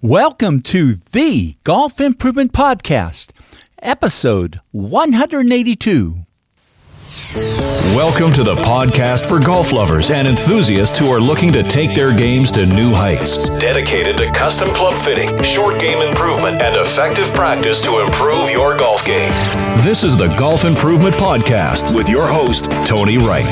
Welcome to the Golf Improvement Podcast, episode 182. Welcome to the podcast for golf lovers and enthusiasts who are looking to take their games to new heights. Dedicated to custom club fitting, short game improvement, and effective practice to improve your golf game. This is the Golf Improvement Podcast with your host, Tony Wright.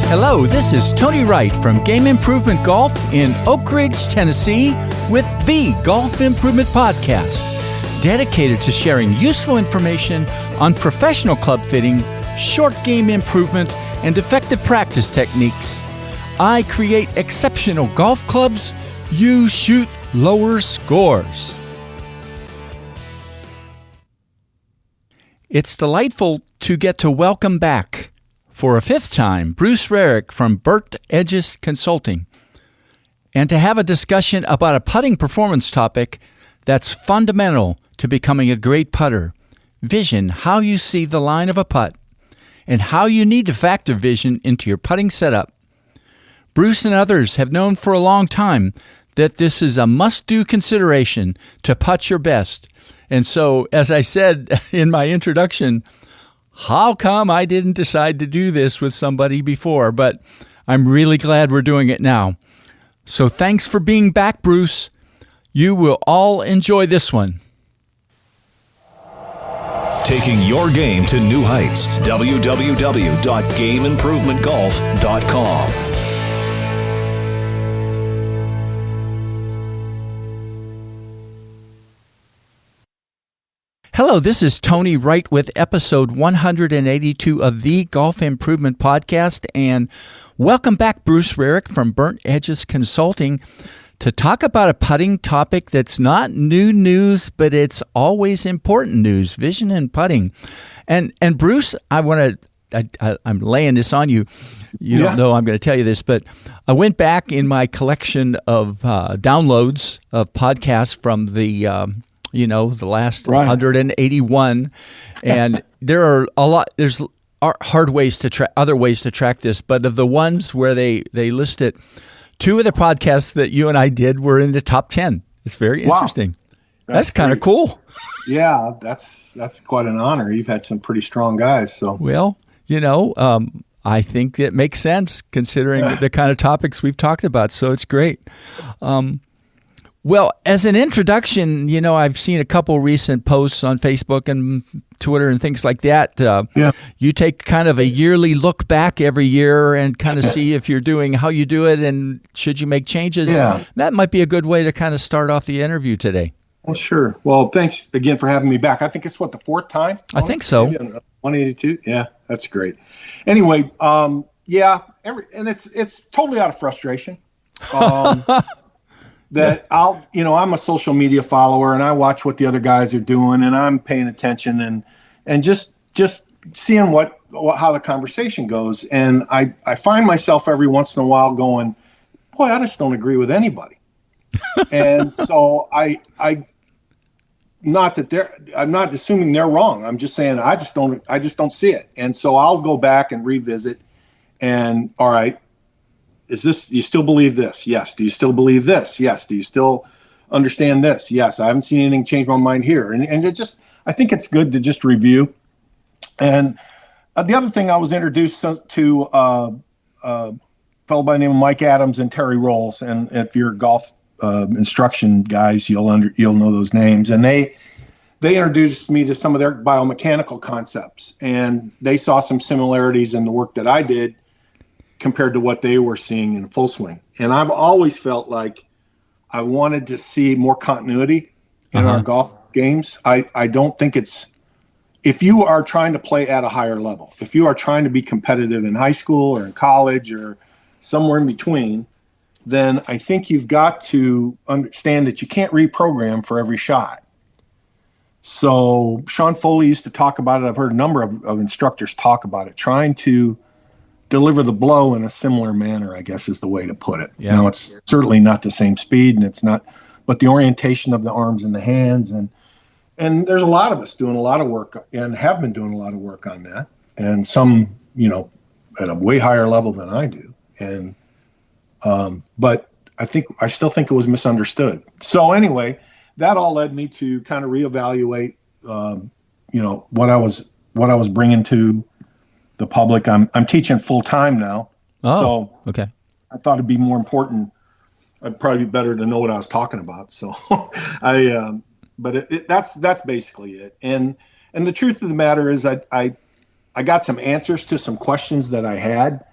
Hello, this is Tony Wright from Game Improvement Golf in Oak Ridge, Tennessee, with the Golf Improvement Podcast, dedicated to sharing useful information on professional club fitting, short game improvement, and effective practice techniques. I create exceptional golf clubs. You shoot lower scores. It's delightful to get to welcome back for a fifth time, Bruce Rearick from Burnt Edges Consulting, and to have a discussion about a putting performance topic that's fundamental to becoming a great putter: vision, how you see the line of a putt, and how you need to factor vision into your putting setup. Bruce and others have known for a long time that this is a must-do consideration to putt your best. And so, as I said in my introduction, how come I didn't decide to do this with somebody before? But I'm really glad we're doing it now. So thanks for being back, Bruce. You will all enjoy this one. Taking your game to new heights. www.gameimprovementgolf.com. Hello, this is Tony Wright with episode 182 of the Golf Improvement Podcast, and welcome back, Bruce Rearick from Burnt Edges Consulting, to talk about a putting topic that's not new news, but it's always important news: vision and putting. And Bruce, I'm laying this on you. You don't know I'm going to tell you this, but I went back in my collection of downloads of podcasts from the the last 181, and there are a lot. There's other ways to track this, but of the ones where they list it, two of the podcasts that you and I did were in the top 10. It's very interesting. That's kind of cool. Yeah, that's quite an honor. You've had some pretty strong guys. So well, I think it makes sense considering the kind of topics we've talked about. So it's great. Well, as an introduction, I've seen a couple recent posts on Facebook and Twitter and things like that. You take kind of a yearly look back every year and kind of see if you're doing how you do it and should you make changes. Yeah. That might be a good way to kind of start off the interview today. Well, sure. Well, thanks again for having me back. I think it's the fourth time? I think so. 182? Yeah, that's great. Anyway, and it's totally out of frustration. That I'm a social media follower and I watch what the other guys are doing and I'm paying attention and just seeing how the conversation goes. And I find myself every once in a while going, boy, I just don't agree with anybody. And so I'm not assuming they're wrong. I'm just saying I just don't see it. And so I'll go back and revisit and all right, do you still believe this? Yes. Do you still believe this? Yes. Do you still understand this? Yes. I haven't seen anything change my mind here. And I think it's good to just review. And the other thing, I was introduced to a fellow by the name of Mike Adams and Terry Rolls. And if you're golf instruction guys, you'll know those names. And they introduced me to some of their biomechanical concepts. And they saw some similarities in the work that I did compared to what they were seeing in full swing. And I've always felt like I wanted to see more continuity in our golf games. I don't think if you are trying to play at a higher level, if you are trying to be competitive in high school or in college or somewhere in between, then I think you've got to understand that you can't reprogram for every shot. So Sean Foley used to talk about it. I've heard a number of instructors talk about it, trying to deliver the blow in a similar manner, I guess is the way to put it. Yeah. Now, it's certainly not the same speed, and it's not, but the orientation of the arms and the hands, and there's a lot of us doing a lot of work and have been doing a lot of work on that. And some, at a way higher level than I do. And but I still think it was misunderstood. So anyway, that all led me to kind of reevaluate, what I was bringing to the public. I'm teaching full time now. Oh, so okay. I thought it'd be more important. I'd probably be better to know what I was talking about. So that's basically it. And the truth of the matter is I got some answers to some questions that I had.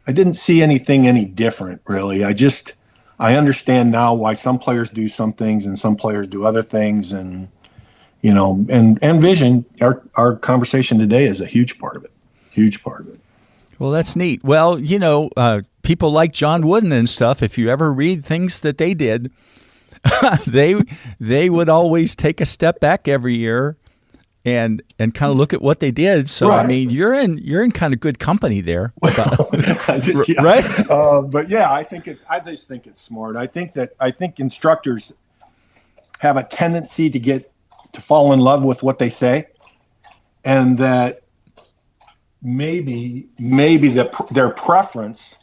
I didn't see anything any different, really. I understand now why some players do some things and some players do other things. And, and vision, our conversation today is a huge part of it. Huge part of it. Well, that's neat. Well, people like John Wooden and stuff, if you ever read things that they did, they would always take a step back every year and kind of look at what they did. So, right. I mean, you're in kind of good company there. Yeah. Right? But yeah, I just think it's smart. I think instructors have a tendency to fall in love with what they say, and that maybe their preference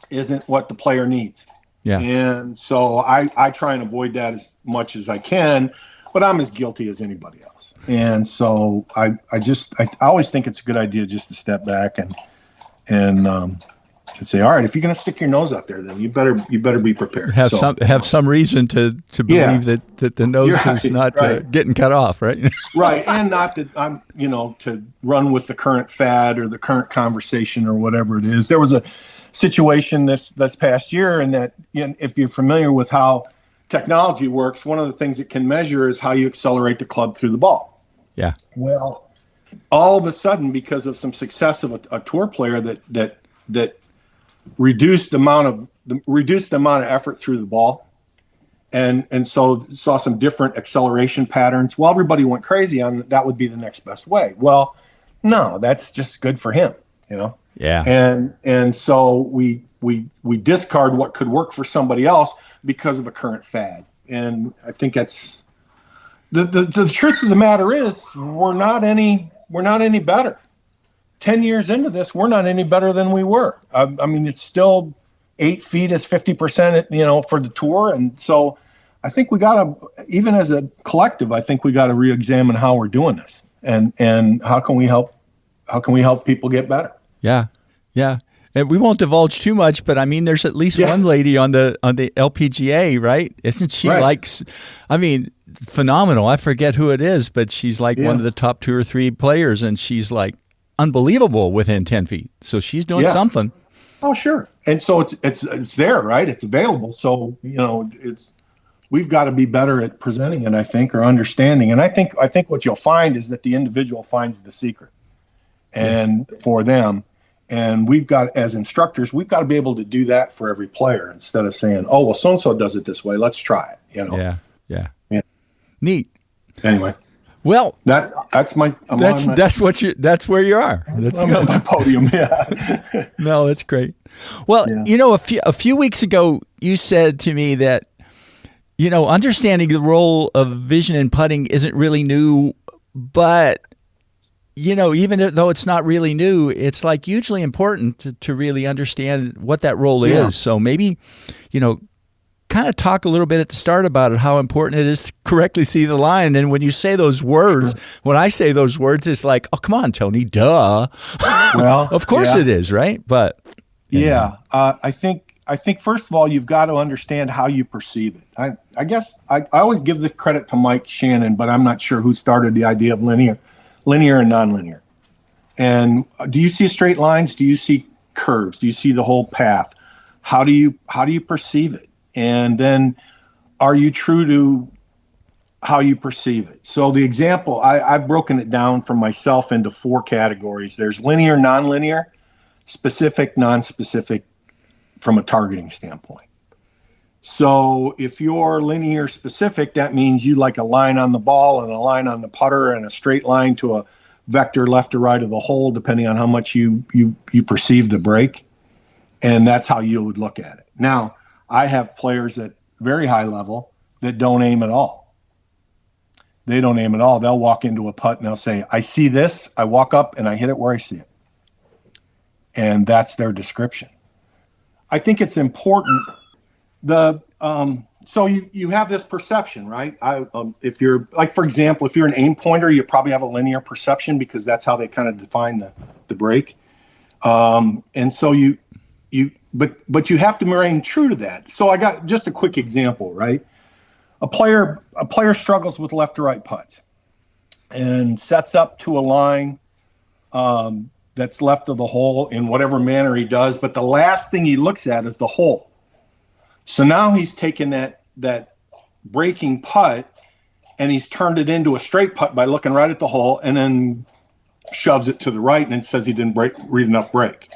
isn't what the player needs. Yeah. And so I try and avoid that as much as I can, but I'm as guilty as anybody else. And so I always think it's a good idea just to step back and say, all right, if you're going to stick your nose out there, then you better be prepared. Have some reason to believe that the nose is not getting cut off, right? Right, and not that I'm to run with the current fad or the current conversation or whatever it is. There was a situation this past year, and that if you're familiar with how technology works, one of the things it can measure is how you accelerate the club through the ball. Yeah. Well, all of a sudden, because of some success of a tour player that reduced the amount of effort through the ball, and so saw some different acceleration patterns. Well, everybody went crazy on that would be the next best way. Well, no, that's just good for him, Yeah. And so we discard what could work for somebody else because of a current fad. And I think that's the truth of the matter is we're not any better. 10 years into this, we're not any better than we were. I mean, it's still 8 feet is 50%, for the tour. And so I think we got to, even as a collective, I think we got to re-examine how we're doing this and how can we help people get better? Yeah. Yeah. And we won't divulge too much, but I mean, there's at least one lady on the LPGA, right? Isn't she phenomenal? I forget who it is, but she's like one of the top 2 or 3 players, and she's like unbelievable within 10 feet. So she's doing something. Oh, sure. And so it's there, right? It's available. So, we've got to be better at presenting it, I think, or understanding. And I think what you'll find is that the individual finds the secret and for them. And we've got, as instructors, we've got to be able to do that for every player instead of saying, oh, well, so-and-so does it this way. Let's try it, Yeah. Neat. Anyway. Well, that's where you are. I'm on my podium. Yeah. No, that's great. Well, a few weeks ago, you said to me that, understanding the role of vision in putting isn't really new, but even though it's not really new, it's like hugely important to really understand what that role is. So maybe, kind of talk a little bit at the start about it, how important it is to correctly see the line. And when you say those words, when I say those words, it's like, oh, come on, Tony, duh. Well, of course it is, right? But I think first of all, you've got to understand how you perceive it. I guess I always give the credit to Mike Shannon, but I'm not sure who started the idea of linear and nonlinear. And do you see straight lines? Do you see curves? Do you see the whole path? How do you perceive it? And then are you true to how you perceive it? So the example, I've broken it down for myself into 4 categories. There's linear, nonlinear, specific, non-specific from a targeting standpoint. So if you're linear specific, that means you like a line on the ball and a line on the putter and a straight line to a vector left or right of the hole, depending on how much you perceive the break. And that's how you would look at it. Now, I have players at very high level that don't aim at all. They don't aim at all. They'll walk into a putt and they'll say, I see this, I walk up and I hit it where I see it. and that's their description. I think it's important. So you have this perception, right? If you're like, for example, if you're an aim pointer, you probably have a linear perception because that's how they kind of define the break. And so but you have to remain true to that. So I got just a quick example, right? A player struggles with left to right putts and sets up to a line that's left of the hole in whatever manner he does, but the last thing he looks at is the hole. So now he's taken that breaking putt and he's turned it into a straight putt by looking right at the hole and then shoves it to the right and it says he didn't read enough break.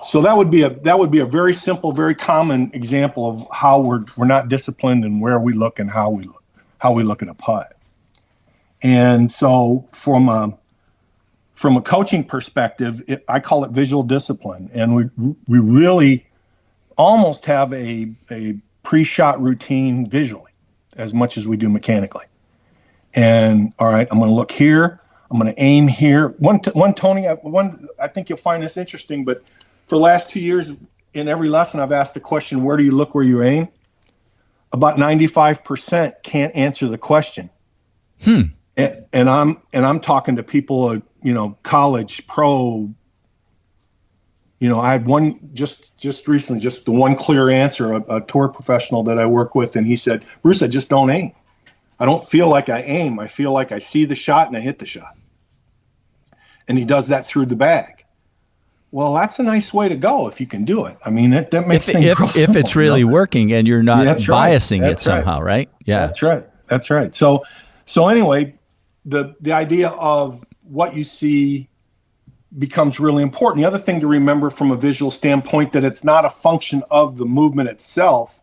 So that would be a very simple, very common example of how we're not disciplined and where we look and how we look at a putt. And so from a coaching perspective, I call it visual discipline, and we really almost have a pre-shot routine visually as much as we do mechanically. And all right, I'm going to look here. I'm going to aim here. One, Tony, I think you'll find this interesting, but for the last 2 years, in every lesson, I've asked the question, where do you look where you aim? About 95% can't answer the question. And I'm talking to people, college, pro. I had one just recently, just the one clear answer, a tour professional that I work with, and he said, Bruce, I just don't aim. I don't feel like I aim. I feel like I see the shot and I hit the shot. And he does that through the bag. Well, that's a nice way to go if you can do it. I mean, that makes things real simple, if it's really working and you're not biasing it somehow, right? Yeah, that's right. So anyway, the idea of what you see becomes really important. The other thing to remember from a visual standpoint, that it's not a function of the movement itself.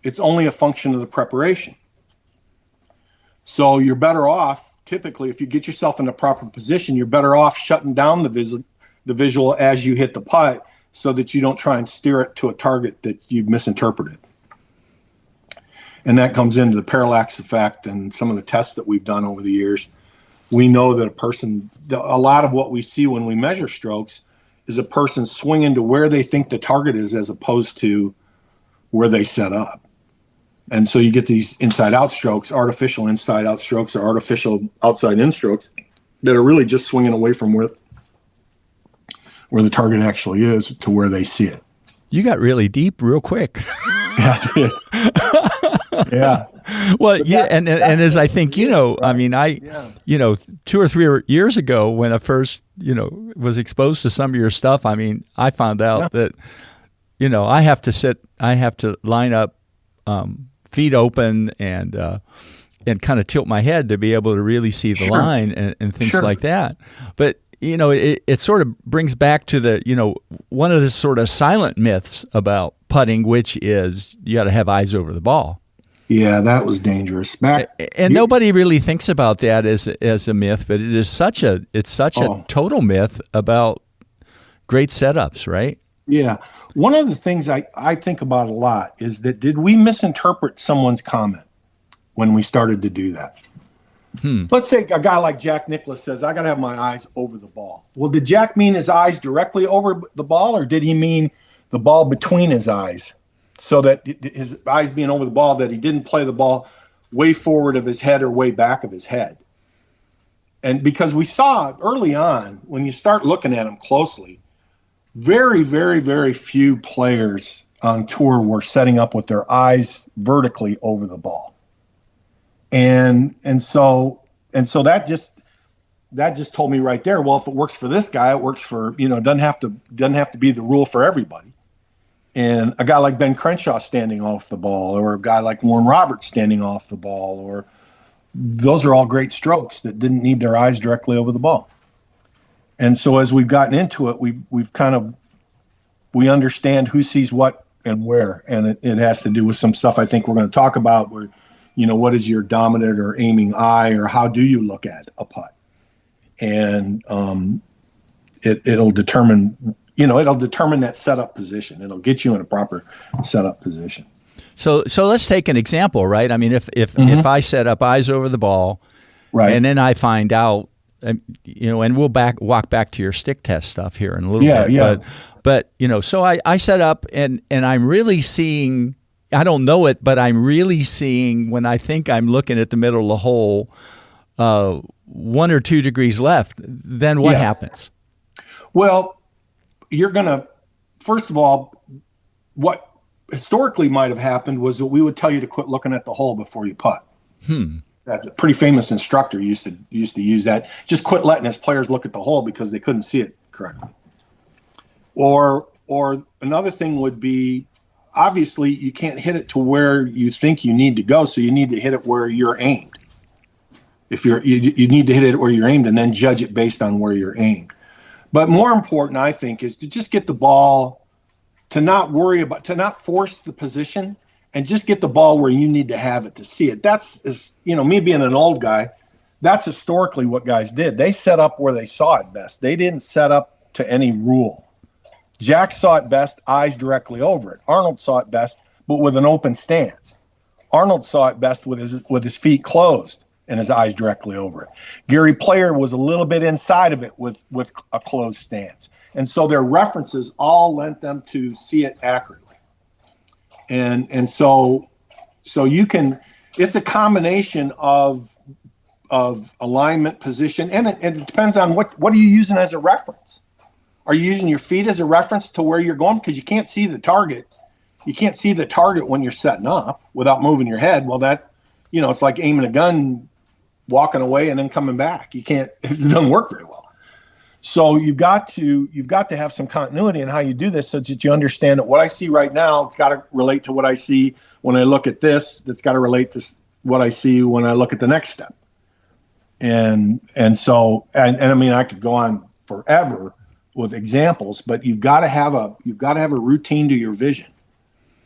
It's only a function of the preparation. So you're better off, typically, if you get yourself in the proper position, you're better off shutting down the visual as you hit the putt so that you don't try and steer it to a target that you've misinterpreted. And that comes into the parallax effect and some of the tests that we've done over the years. We know that a lot of what we see when we measure strokes is a person swinging to where they think the target is as opposed to where they set up. And so you get these inside-out strokes, artificial inside-out strokes or artificial outside-in strokes that are really just swinging away from where the target actually is to where they see it. You got really deep real quick. Yeah, I did. Yeah. Well, yeah, and as I think, I mean, 2 or 3 years ago when I first, was exposed to some of your stuff, I mean, I found out that, I have to line up feet open and kind of tilt my head to be able to really see the line and things like that. But it sort of brings back to one of the sort of silent myths about putting, which is you got to have eyes over the ball. Yeah, that was dangerous. Nobody really thinks about that as a myth, but it is such a total myth about great setups, right? Yeah. One of the things I think about a lot is that did we misinterpret someone's comment when we started to do that? Let's say a guy like Jack Nicklaus says, I got to have my eyes over the ball. Well, did Jack mean his eyes directly over the ball, or did he mean the ball between his eyes? So that his eyes being over the ball, that he didn't play the ball way forward of his head or way back of his head. And because we saw early on, when you start looking at him closely, very, very, very few players on tour were setting up with their eyes vertically over the ball. And so that just told me right there, well, if it works for this guy, it works for, it doesn't have to be the rule for everybody. And a guy like Ben Crenshaw standing off the ball, or a guy like Warren Roberts standing off the ball, or those are all great strokes that didn't need their eyes directly over the ball. And so as we've gotten into it, we understand who sees what and where, and it has to do with some stuff I think we're going to talk about where, what is your dominant or aiming eye, or how do you look at a putt? And it'll determine that setup position. It'll get you in a proper setup position. So let's take an example, right? I mean, if I set up eyes over the ball, right, and then I find out and we'll walk back to your stick test stuff here in a little bit. Yeah. But so I set up and I'm really seeing, I don't know it, but I'm really seeing when I think I'm looking at the middle of the hole, 1 or 2 degrees left. Then what happens? Well, you're going to, first of all, what historically might have happened was that we would tell you to quit looking at the hole before you putt. That's a pretty famous instructor used to use that. Just quit letting his players look at the hole because they couldn't see it correctly. Or another thing would be, obviously you can't hit it to where you think you need to go, so you need to hit it where you're aimed. If you need to hit it where you're aimed and then judge it based on where you're aimed. But more important, I think, is to just get the ball, to not force the position, and just get the ball where you need to have it to see it. That's, me being an old guy, that's historically what guys did. They set up where they saw it best. They didn't set up to any rule. Jack saw it best, eyes directly over it. Arnold saw it best, but with an open stance. Arnold saw it best with his feet closed and his eyes directly over it. Gary Player was a little bit inside of it with a closed stance. And so their references all lent them to see it accurately. And so you can, it's a combination of alignment, position, and it depends on what are you using as a reference. Are you using your feet as a reference to where you're going? Because you can't see the target. You can't see the target when you're setting up without moving your head. Well, that, it's like aiming a gun, walking away and then coming back. You can't, it doesn't work very well. So you've got to have some continuity in how you do this so that you understand that what I see right now, it's got to relate to what I see when I look at this. It's got to relate to what I see when I look at the next step. And so I mean, I could go on forever with examples, but you've got to have a routine to your vision.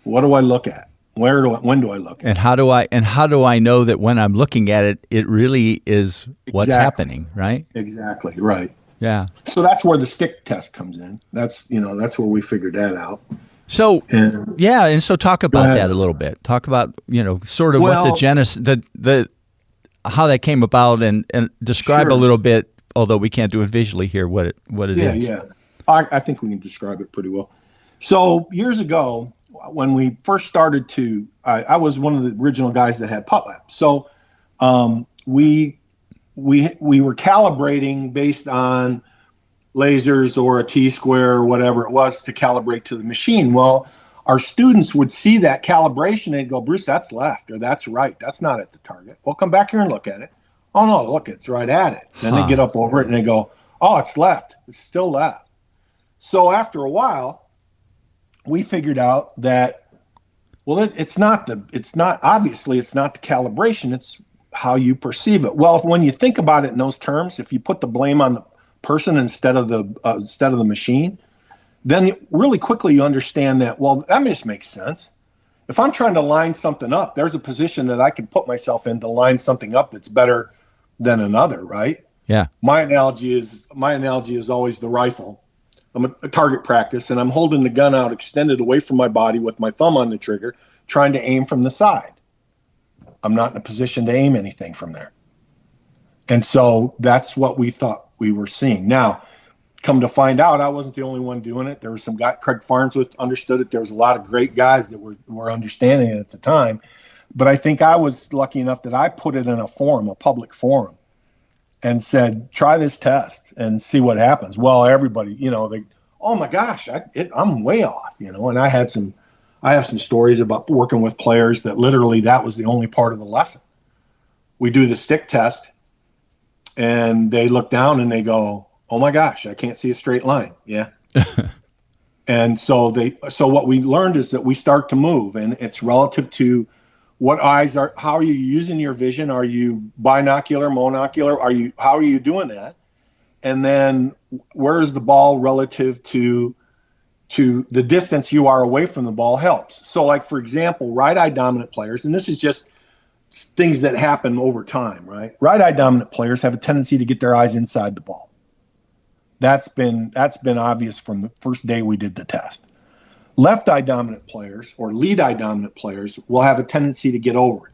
What do I look at? When do I look at? And how do I know that when I'm looking at it, it really is what's happening, right? Exactly, right. Yeah. So that's where the stick test comes in. That's where we figured that out. So and so talk about that a little bit. Talk about sort of what the genesis, the how that came about, and describe a little bit. Although we can't do it visually here, what it is. Yeah. I think we can describe it pretty well. So years ago, when we first started I was one of the original guys that had putt labs. So we were calibrating based on lasers or a T-square or whatever it was to calibrate to the machine. Well, our students would see that calibration and go, Bruce, that's left or that's right. That's not at the target. Well, come back here and look at it. Oh, no, look, it's right at it. Then they get up over it and they go, oh, it's left. It's still left. So after a while, we figured out that, well, it's not obviously it's not the calibration. It's how you perceive it. Well, when you think about it in those terms, if you put the blame on the person instead of the machine, then really quickly you understand that, well, that just makes sense. If I'm trying to line something up, there's a position that I can put myself in to line something up that's better than another, right? Yeah. My analogy is always the rifle. I'm a target practice, and I'm holding the gun out extended away from my body with my thumb on the trigger, trying to aim from the side. I'm not in a position to aim anything from there. And so that's what we thought we were seeing. Now, come to find out, I wasn't the only one doing it. There was some guy, Craig Farnsworth understood it. There was a lot of great guys that were understanding it at the time. But I think I was lucky enough that I put it in a public forum, and said, try this test and see what happens. Well, everybody, oh my gosh, I'm way off, and I have some stories about working with players that literally that was the only part of the lesson. We do the stick test and they look down and they go, oh my gosh, I can't see a straight line. Yeah. And so what we learned is that we start to move, and it's relative to how are you using your vision? Are you binocular, monocular? How are you doing that? And then where is the ball relative to the distance you are away from the ball helps. So like, for example, right-eye dominant players, and this is just things that happen over time, right? Right-eye dominant players have a tendency to get their eyes inside the ball. That's been obvious from the first day we did the test. Left eye dominant players or lead eye dominant players will have a tendency to get over it.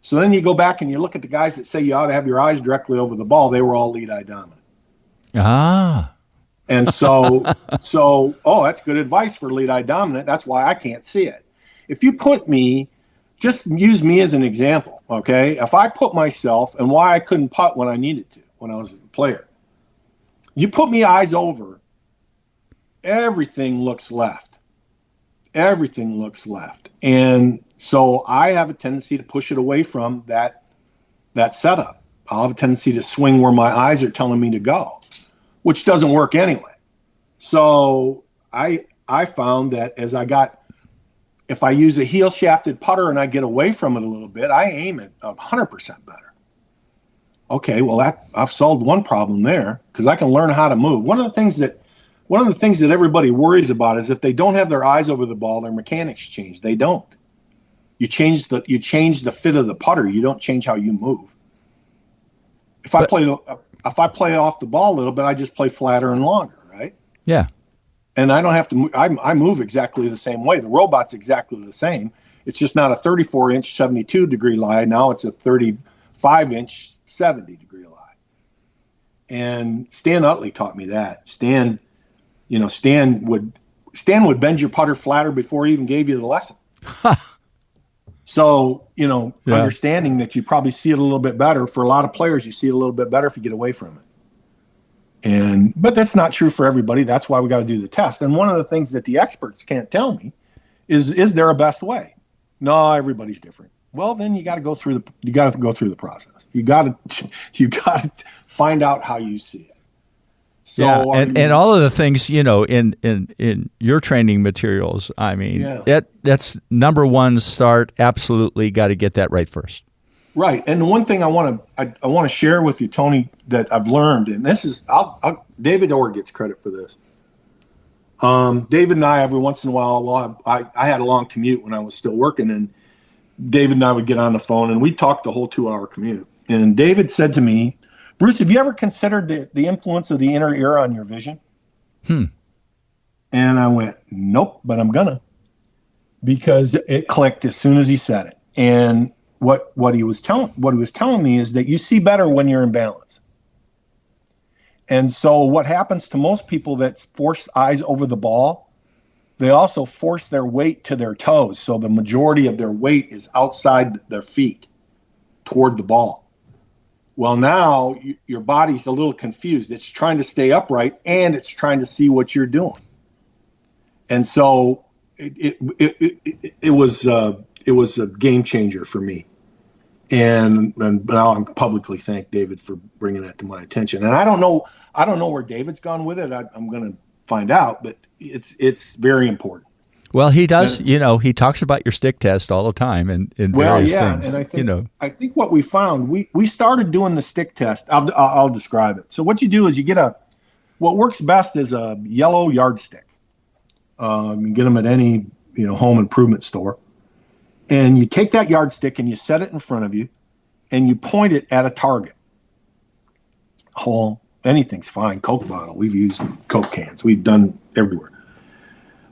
So then you go back and you look at the guys that say you ought to have your eyes directly over the ball. They were all lead eye dominant. Ah. And so, that's good advice for lead eye dominant. That's why I can't see it. If you put me, just use me as an example, okay? If I put myself, and why I couldn't putt when I needed to, when I was a player, you put me eyes over, everything looks left. Everything looks left. And so I have a tendency to push it away from that setup. I'll have a tendency to swing where my eyes are telling me to go, which doesn't work anyway. So I found that if I use a heel shafted putter and I get away from it a little bit, I aim it 100% better. Okay, well I've solved one problem there because I can learn how to move. One of the things that everybody worries about is if they don't have their eyes over the ball, their mechanics change. They don't. You change the fit of the putter. You don't change how you move. If I play off the ball a little bit, I just play flatter and longer, right? Yeah. And I don't have to move. I move exactly the same way. The robot's exactly the same. It's just not a 34-inch 72-degree lie. Now it's a 35-inch 70-degree lie. And Stan Utley taught me that. Stan would bend your putter flatter before he even gave you the lesson. So, understanding that you probably see it a little bit better. For a lot of players, you see it a little bit better if you get away from it. But that's not true for everybody. That's why we got to do the test. And one of the things that the experts can't tell me is there a best way? No, everybody's different. Well, then you got to go through the process. You got to find out how you see it. So and all of the things, in your training materials, I mean, that's number one start. Absolutely got to get that right first. Right. And the one thing I want to share with you, Tony, that I've learned, and this is, David Orr gets credit for this. David and I, every once in a while, I had a long commute when I was still working, and David and I would get on the phone and we'd talk the whole 2-hour commute. And David said to me, Bruce, have you ever considered the influence of the inner ear on your vision? And I went, nope, but I'm gonna, because it clicked as soon as he said it. And what he was telling me is that you see better when you're in balance. And so what happens to most people that force eyes over the ball, they also force their weight to their toes. So the majority of their weight is outside their feet toward the ball. Well, now your body's a little confused. It's trying to stay upright and it's trying to see what you're doing. And so it was a game changer for me. And now I'm publicly thank David for bringing that to my attention. And I don't know where David's gone with it. I'm going to find out, but it's very important. Well, he does, he talks about your stick test all the time and various things. And I think what we found, we started doing the stick test. I'll describe it. So what you do is you get what works best is a yellow yardstick. You get them at any, home improvement store. And you take that yardstick and you set it in front of you and you point it at a target. Hole, anything's fine. Coke bottle. We've used Coke cans. We've done everywhere.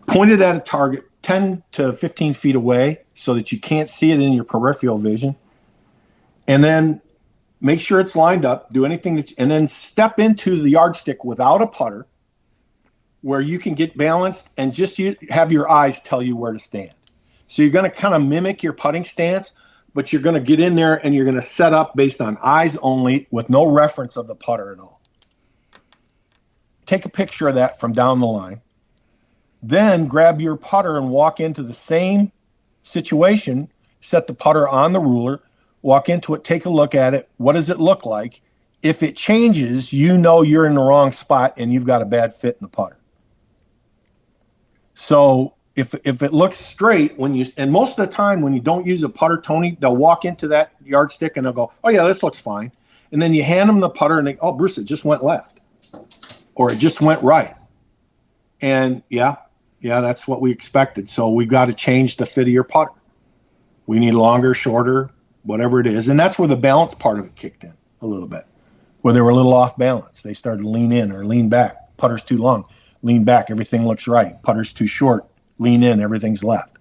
Point it at a target 10 to 15 feet away so that you can't see it in your peripheral vision. And then make sure it's lined up. Do anything and then step into the yardstick without a putter where you can get balanced and just have your eyes tell you where to stand. So you're going to kind of mimic your putting stance, but you're going to get in there and you're going to set up based on eyes only with no reference of the putter at all. Take a picture of that from down the line. Then grab your putter and walk into the same situation, set the putter on the ruler, walk into it, take a look at it. What does it look like? If it changes, you're in the wrong spot and you've got a bad fit in the putter. So if it looks straight, and most of the time when you don't use a putter, Tony, they'll walk into that yardstick and they'll go, oh yeah, this looks fine. And then you hand them the putter and they, oh, Bruce, it just went left. Or it just went right. And yeah, that's what we expected. So we've got to change the fit of your putter. We need longer, shorter, whatever it is. And that's where the balance part of it kicked in a little bit, where they were a little off balance. They started to lean in or lean back. Putter's too long, lean back, everything looks right. Putter's too short, lean in, everything's left.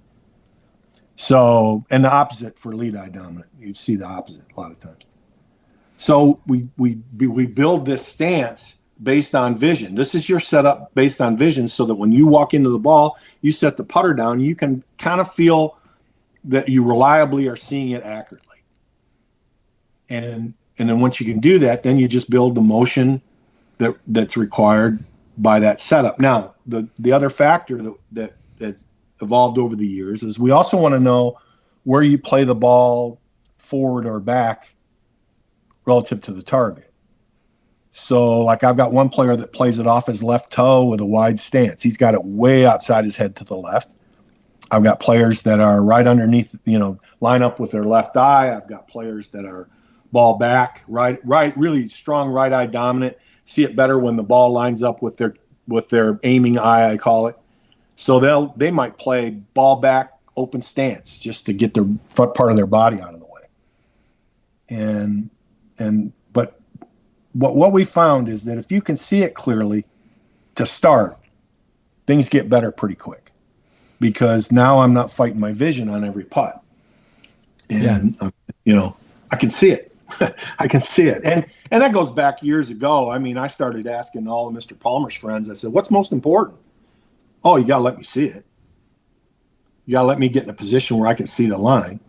So, and the opposite for lead eye dominant. You see the opposite a lot of times. So we build this stance based on vision. This is your setup based on vision, so that when you walk into the ball, you set the putter down, you can kind of feel that you reliably are seeing it accurately. And then once you can do that, then you just build the motion that's required by that setup. Now, the other factor that's evolved over the years is we also want to know where you play the ball forward or back relative to the target. So, like, I've got one player that plays it off his left toe with a wide stance. He's got it way outside his head to the left. I've got players that are right underneath, line up with their left eye. I've got players that are ball back, right, really strong right eye dominant. See it better when the ball lines up with their aiming eye, I call it. So they might play ball back, open stance, just to get the front part of their body out of the way. But what we found is that if you can see it clearly to start, things get better pretty quick, because now I'm not fighting my vision on every putt. And, I can see it. I can see it. And that goes back years ago. I mean, I started asking all of Mr. Palmer's friends, I said, what's most important? Oh, you got to let me see it. You got to let me get in a position where I can see the line.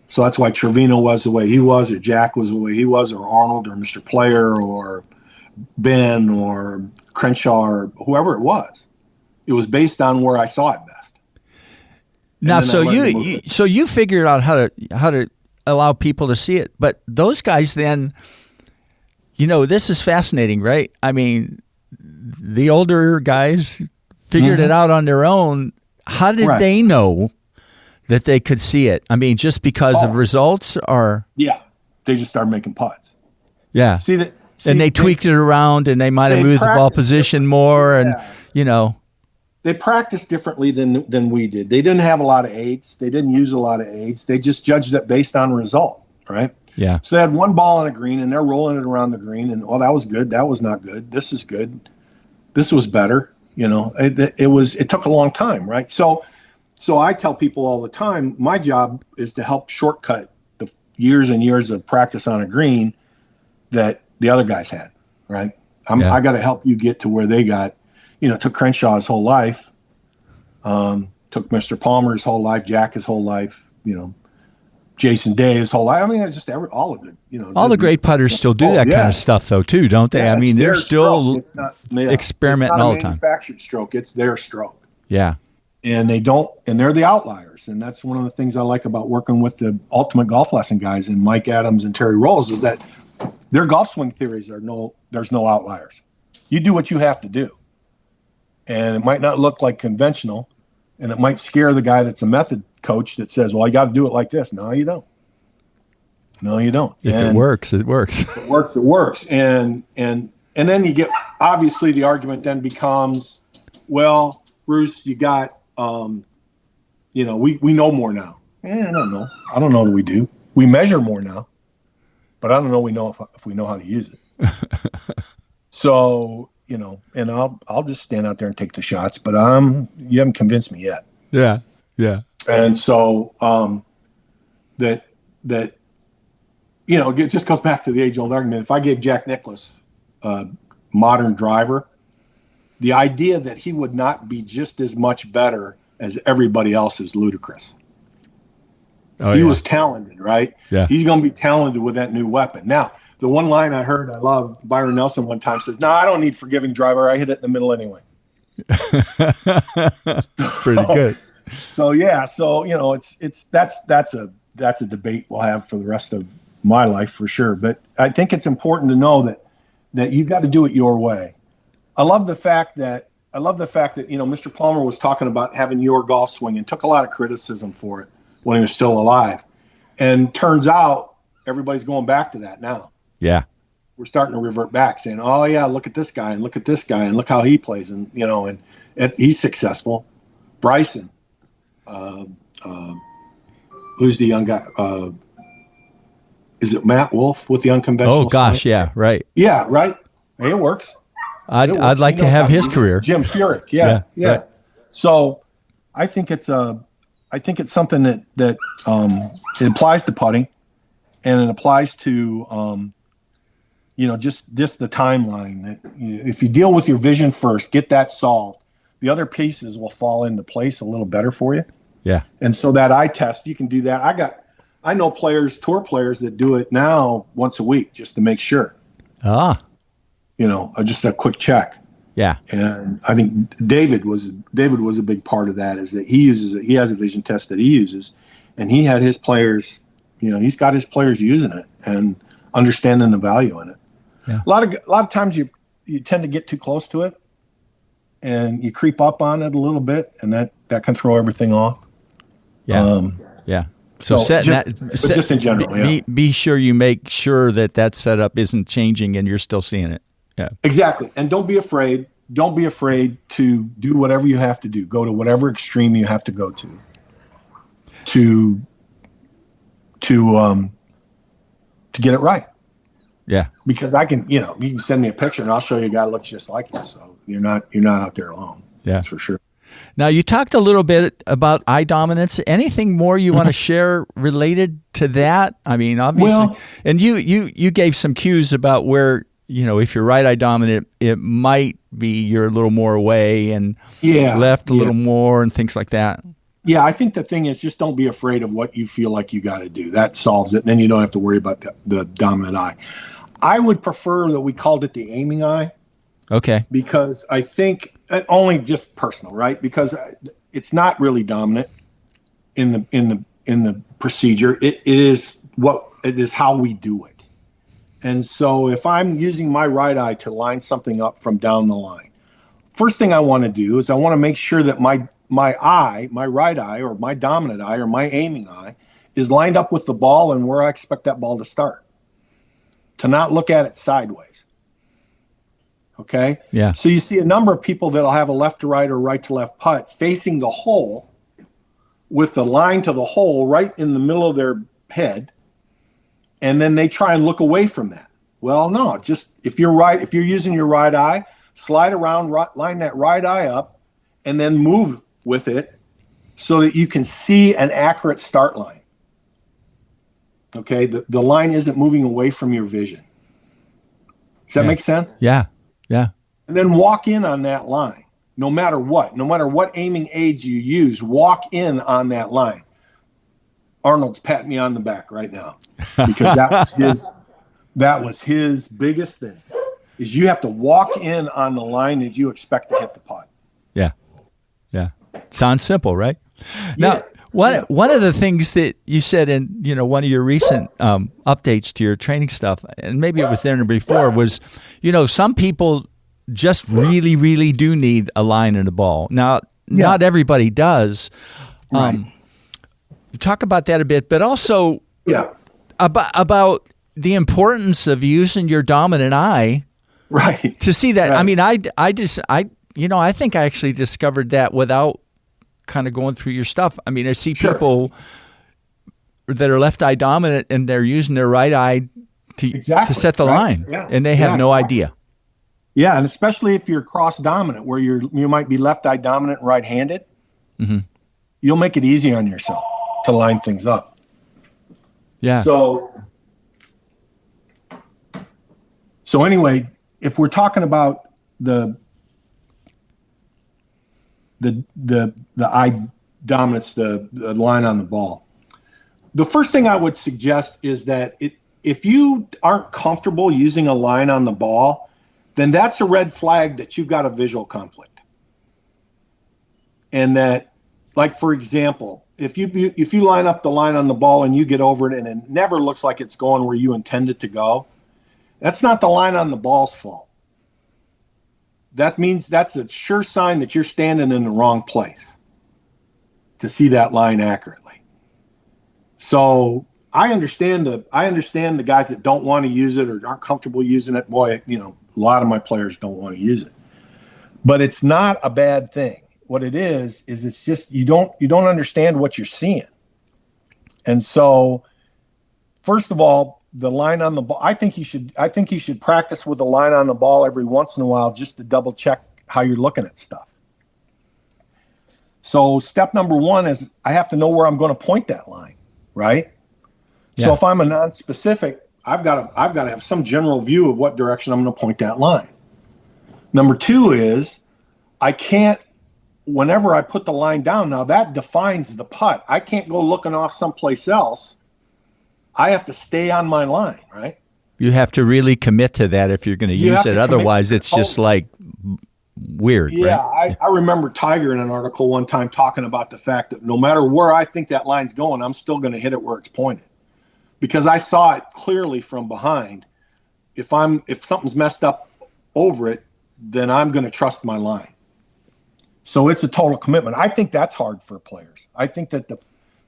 So that's why Trevino was the way he was, or Jack was the way he was, or Arnold, or Mr. Player, or Ben, or Crenshaw, or whoever it was. It was based on where I saw it best. Now, so you figured out how to allow people to see it, but those guys then, this is fascinating, right? I mean, the older guys figured it out on their own. How did they know that they could see it? I mean, just because of results, or? Yeah, they just started making putts. Yeah. And they tweaked it around, and they might have moved the ball position more, and, They practiced differently than we did. They didn't have a lot of aids. They didn't use a lot of aids. They just judged it based on result, right? Yeah. So they had one ball on a green, and they're rolling it around the green, and, that was good. That was not good. This is good. This was better. It took a long time, right? So I tell people all the time, my job is to help shortcut the years and years of practice on a green that the other guys had, right? I got to help you get to where they got. It took Crenshaw his whole life, took Mr. Palmer his whole life, Jack his whole life, Jason Day his whole life. I mean, just all of it. All the great putters still do that kind of stuff, though, too, don't they? I mean, they're still experimenting all the time. It's not a manufactured stroke; it's their stroke. Yeah, and they're the outliers, and that's one of the things I like about working with the Ultimate Golf Lesson guys and Mike Adams and Terry Rolls, is that their golf swing theories there's no outliers. You do what you have to do. And it might not look like conventional, and it might scare the guy that's a method coach that says, well, you got to do it like this. No, you don't. If it works, it works. If it works, it works. And then you get, obviously the argument then becomes, well, Bruce, you got, we know more now. I don't know. I don't know that we do. We measure more now, but I don't know if we know how to use it. So, and I'll just stand out there and take the shots, but you haven't convinced me yet. Yeah. Yeah. And so that it just goes back to the age-old argument. If I gave Jack Nicklaus a modern driver, the idea that he would not be just as much better as everybody else is ludicrous. He was talented, right? Yeah. He's going to be talented with that new weapon. Now, the one line I heard, I love, Byron Nelson one time says, "No, I don't need forgiving driver. I hit it in the middle anyway." That's pretty good. So that's a debate we'll have for the rest of my life for sure. But I think it's important to know that you got to do it your way. I love the fact that Mr. Palmer was talking about having your golf swing and took a lot of criticism for it when he was still alive. And turns out everybody's going back to that now. Yeah. We're starting to revert back saying, oh yeah, look at this guy and look at this guy and look how he plays. And, he's successful. Bryson, who's the young guy? Is it Matt Wolf with the unconventional? Oh gosh. swing? Yeah. Right. Yeah. Right. Hey, it works. I'd like to have his career. Jim Furyk. Yeah. Right. So I think it's a I think it's something that it applies to putting, and it applies to just the timeline. That if you deal with your vision first, get that solved, the other pieces will fall into place a little better for you. Yeah. And so that eye test, you can do that. I know tour players that do it now once a week just to make sure. Just a quick check. Yeah. And I think David was a big part of that, is that he has a vision test that he uses, and he had his players, he's got his players using it and understanding the value in it. Yeah. A lot of times you tend to get too close to it and you creep up on it a little bit, and that can throw everything off. Yeah. Yeah. So just in general, be sure you make sure that setup isn't changing and you're still seeing it. Yeah. Exactly. And don't be afraid. Don't be afraid to do whatever you have to do. Go to whatever extreme you have to go to get it right. Yeah. Because you can send me a picture and I'll show you a guy that looks just like you. So you're not out there alone. Yeah. That's for sure. Now, you talked a little bit about eye dominance. Anything more you want to share related to that? I mean, obviously, and you gave some cues about where, if you're right eye dominant, it might be you're a little more away and left a little more and things like that. Yeah, I think the thing is, just don't be afraid of what you feel like you got to do. That solves it. And then you don't have to worry about the dominant eye. I would prefer that we called it the aiming eye. Okay. Because I think, only just personal, right? Because it's not really dominant in the procedure. It is how we do it. And so if I'm using my right eye to line something up from down the line, first thing I want to do is I want to make sure that my right eye, or my dominant eye, or my aiming eye is lined up with the ball and where I expect that ball to start. To not look at it sideways. Okay? Yeah. So you see a number of people that'll have a left to right or right to left putt facing the hole with the line to the hole right in the middle of their head, and then they try and look away from that. Well, no, just if you're using your right eye, slide around, line that right eye up, and then move with it so that you can see an accurate start line. Okay? The line isn't moving away from your vision. Does that make sense? Yeah. Yeah. And then walk in on that line, no matter what aiming aids you use, walk in on that line. Arnold's patting me on the back right now because that was his biggest thing, is you have to walk in on the line that you expect to hit the putt. Yeah. Yeah. Sounds simple, right? Yeah. Now, one of the things that you said in one of your recent updates to your training stuff, and maybe it was there before, was some people just really, really do need a line in the ball. Now, not everybody does. Right. Talk about that a bit, but also about the importance of using your dominant eye, right, to see that. Right. I mean, I think I actually discovered that without kind of going through your stuff. I mean, I see people that are left eye dominant and they're using their right eye to set the line, and they have no idea. Yeah, and especially if you're cross dominant, where you might be left eye dominant and right-handed, you'll make it easy on yourself to line things up. Yeah. So anyway, if we're talking about the eye dominance, the line on the ball, the first thing I would suggest is that if you aren't comfortable using a line on the ball, then that's a red flag that you've got a visual conflict. And that, like, for example, if you line up the line on the ball and you get over it and it never looks like it's going where you intend it to go, that's not the line on the ball's fault. That means that's a sure sign that you're standing in the wrong place to see that line accurately. So I understand the guys that don't want to use it or aren't comfortable using it. Boy, a lot of my players don't want to use it, but it's not a bad thing. What it is it's just you don't understand what you're seeing. And so, first of all, the line on the ball, I think you should practice with the line on the ball every once in a while just to double check how you're looking at stuff. So step number one is I have to know where I'm going to point that line, right? Yeah. So if I'm a non-specific, I've got to have some general view of what direction I'm going to point that line. Number two is I can't, whenever I put the line down, now that defines the putt. I can't go looking off someplace else. I have to stay on my line, right? You have to really commit to that if you're going to use it. Otherwise, it's just like weird. Yeah, right? I remember Tiger in an article one time talking about the fact that no matter where I think that line's going, I'm still going to hit it where it's pointed. Because I saw it clearly from behind. If something's messed up over it, then I'm going to trust my line. So it's a total commitment. I think that's hard for players. I think that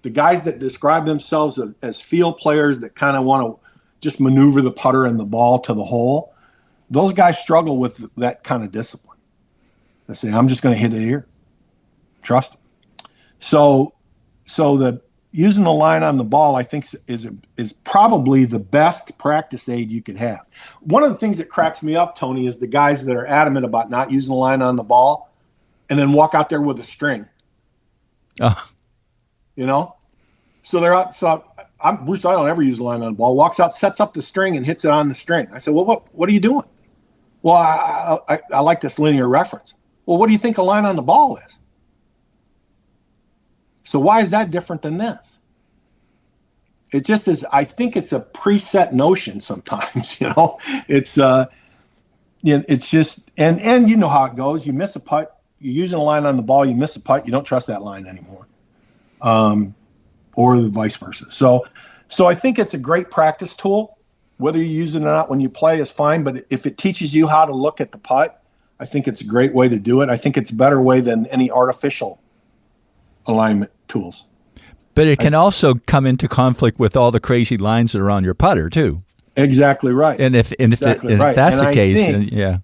the guys that describe themselves as field players that kind of want to just maneuver the putter and the ball to the hole, those guys struggle with that kind of discipline. They say, I'm just going to hit it here. Trust them. So the using the line on the ball, I think, is probably the best practice aid you could have. One of the things that cracks me up, Tony, is the guys that are adamant about not using the line on the ball and then walk out there with a string. You know? So they're out. So Bruce, I don't ever use the line on the ball. Walks out, sets up the string, and hits it on the string. I said, well, what are you doing? Well, I like this linear reference. Well, what do you think a line on the ball is? So why is that different than this? It just is. I think it's a preset notion sometimes. You know, it's just and you know how it goes. You miss a putt. You're using a line on the ball. You miss a putt. You don't trust that line anymore, or the vice versa. So I think it's a great practice tool. Whether you use it or not when you play is fine. But if it teaches you how to look at the putt, I think it's a great way to do it. I think it's a better way than any artificial alignment tools. But it can also come into conflict with all the crazy lines that are on your putter too. Exactly right. And if that's the case, then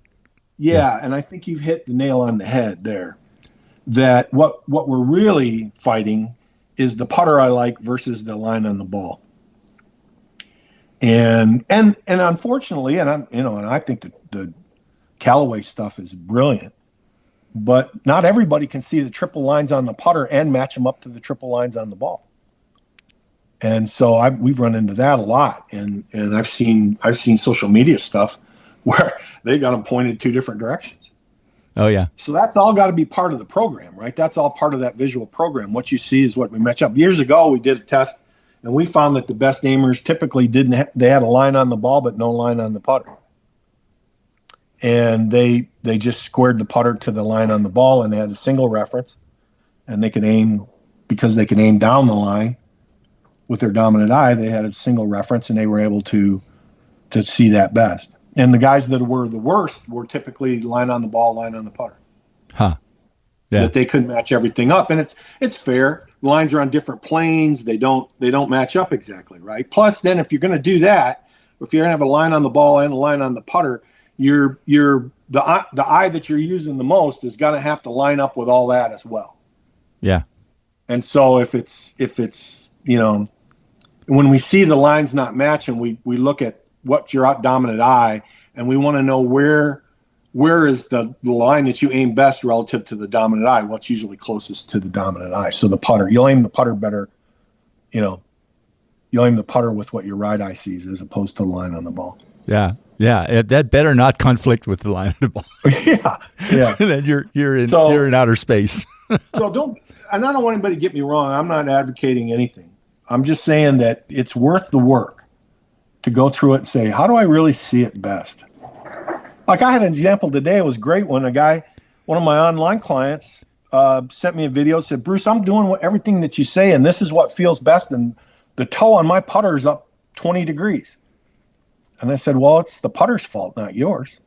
yeah, and I think you've hit the nail on the head there. That what we're really fighting is the putter I like versus the line on the ball. And unfortunately, and I think the Callaway stuff is brilliant. But not everybody can see the triple lines on the putter and match them up to the triple lines on the ball. And so we've run into that a lot. And I've seen social media stuff where they got them pointed two different directions. Oh, yeah. So that's all got to be part of the program, right? That's all part of that visual program. What you see is what we match up. Years ago, we did a test, and we found that the best aimers typically they had a line on the ball but no line on the putter. And they just squared the putter to the line on the ball, and they had a single reference, and they could aim because they could aim down the line with their dominant eye. They had a single reference, and they were able to see that best. And the guys that were the worst were typically line on the ball, line on the putter. Huh. Yeah. That they couldn't match everything up, and it's fair. The lines are on different planes. They don't match up exactly, right? Plus, then if you're going to do that, if you're going to have a line on the ball and a line on the putter, the eye that you're using the most is going to have to line up with all that as well. Yeah. And so if it's when we see the lines not matching, we look at what's your dominant eye, and we want to know where is the line that you aim best relative to the dominant eye. What's usually closest to the dominant eye? So the putter, you'll aim the putter better. You'll aim the putter with what your right eye sees as opposed to the line on the ball. Yeah. Yeah, that better not conflict with the line of the ball. Yeah. Then you're in outer space. I don't want anybody to get me wrong. I'm not advocating anything. I'm just saying that it's worth the work to go through it and say, how do I really see it best? Like I had an example today. It was great when one of my online clients sent me a video, said, Bruce, I'm doing everything that you say, and this is what feels best, and the toe on my putter is up 20 degrees. And I said, well, it's the putter's fault, not yours.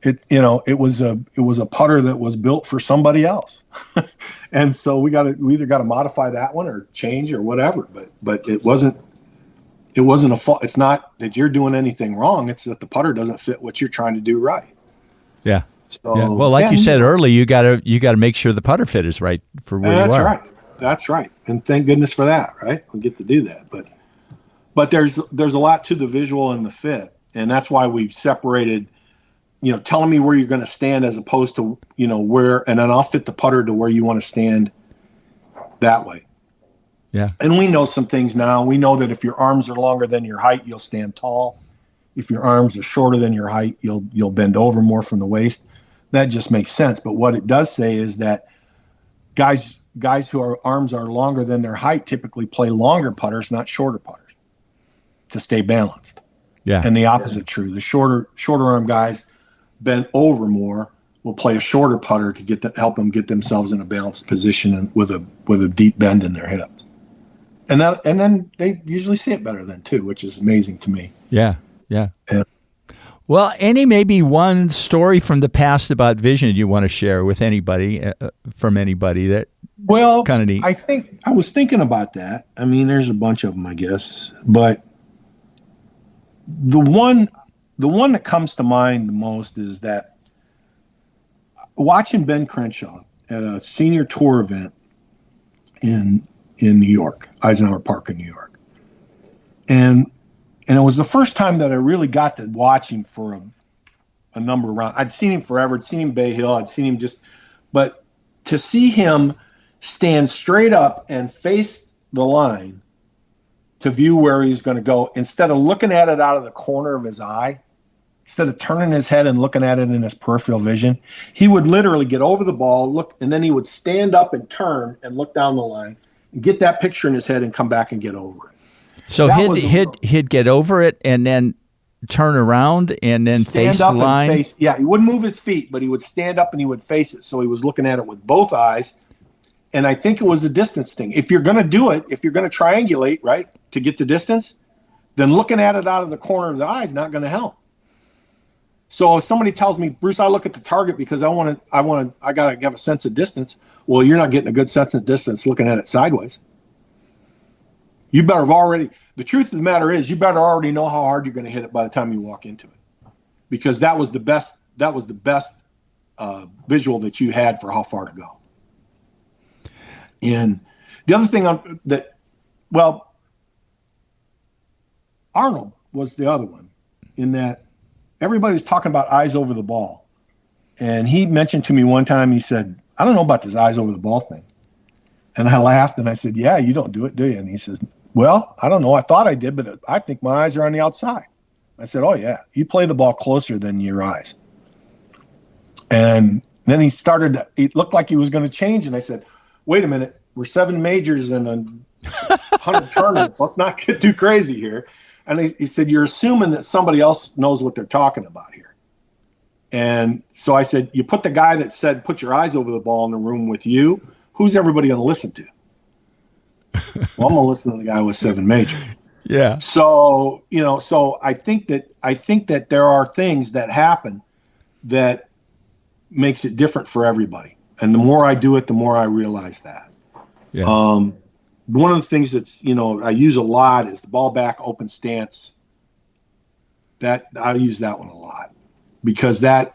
It was a putter that was built for somebody else. And so we either got to modify that one or change or whatever, but it wasn't a fault. It's not that you're doing anything wrong. It's that the putter doesn't fit what you're trying to do right. Yeah. So, yeah. Well, like you said earlier, you gotta make sure the putter fit is right for where you are. That's right. And thank goodness for that, right? We get to do that. But there's a lot to the visual and the fit, and that's why we've separated, telling me where you're going to stand as opposed to, where, and then I'll fit the putter to where you want to stand that way. Yeah. And we know some things now. We know that if your arms are longer than your height, you'll stand tall. If your arms are shorter than your height, you'll bend over more from the waist. That just makes sense. But what it does say is that guys who arms are longer than their height typically play longer putters, not shorter putters, to stay balanced. Yeah. And the opposite true. The shorter arm guys bent over more will play a shorter putter to help them get themselves in a balanced position and with a deep bend in their hips. And then they usually see it better then too, which is amazing to me. Yeah. Well, maybe one story from the past about vision you want to share with anybody, from anybody that. Well, kind of neat. I think I was thinking about that. I mean, there's a bunch of them, I guess, but the one that comes to mind the most is that watching Ben Crenshaw at a senior tour event in New York, Eisenhower Park in New York, and it was the first time that I really got to watch him for a number of rounds. I'd seen him forever. I'd seen him Bay Hill. I'd seen him but to see him stand straight up and face the line to view where he's going to go, instead of looking at it out of the corner of his eye, instead of turning his head and looking at it in his peripheral vision, he would literally get over the ball, look, and then he would stand up and turn and look down the line and get that picture in his head and come back and get over it. So he'd get over it and then turn around and then face the line? Yeah, he wouldn't move his feet, but he would stand up and he would face it. So he was looking at it with both eyes. And I think it was a distance thing. If you're going to do it, if you're going to triangulate, right, to get the distance, then looking at it out of the corner of the eye is not going to help. So if somebody tells me, Bruce, I look at the target because I got to have a sense of distance. Well, you're not getting a good sense of distance looking at it sideways. You better have already, the truth of the matter is you better already know how hard you're going to hit it by the time you walk into it, because that was the best visual that you had for how far to go. And the other thing Arnold was the other one, in that everybody was talking about eyes over the ball. And he mentioned to me one time, he said, I don't know about this eyes over the ball thing. And I laughed and I said, yeah, you don't do it, do you? And he says, well, I don't know. I thought I did, but I think my eyes are on the outside. I said, oh, yeah, you play the ball closer than your eyes. And then it looked like he was going to change. And I said, wait a minute, we're 7 majors and 100 tournaments. Let's not get too crazy here. And he said, you're assuming that somebody else knows what they're talking about here. And so I said, you put the guy that said, put your eyes over the ball in the room with you, who's everybody going to listen to? Well, I'm going to listen to the guy with 7 majors. Yeah. So, so I think that there are things that happen that makes it different for everybody. And the more I do it, the more I realize that. Yeah. One of the things that's, I use a lot is the ball back open stance. That I use that one a lot, because and